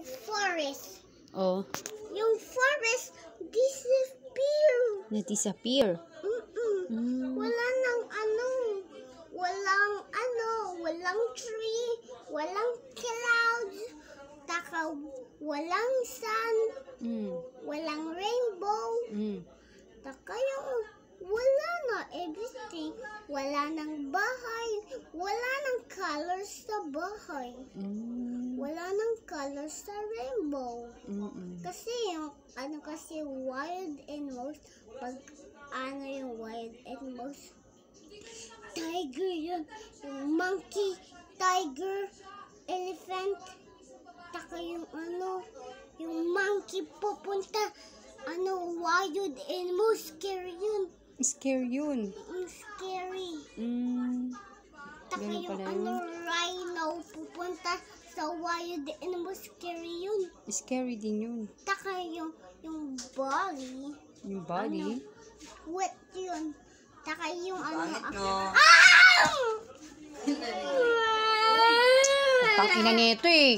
yung forest. Oh. Yung forest disappear. Na-disappear. Walang tree, walang clouds, walang sun, walang rainbow. Taka yung wala na everything. Wala nang bahay, wala nang colors sa bahay. Wala nang colors sa rainbow. Kasi yung kasi wild animals, pag yung wild animals, tiger yun, yung monkey, tiger, elephant, taka yung yung monkey pupunta, wild animals, scary yun. Scary yun. Scary. Taka Ganun yung pala yun. rhino pupunta sa wild animals, scary yun. Scary din yun. Taka yung body. Yung body? Wet yun. Taka yung Tangina nito eh.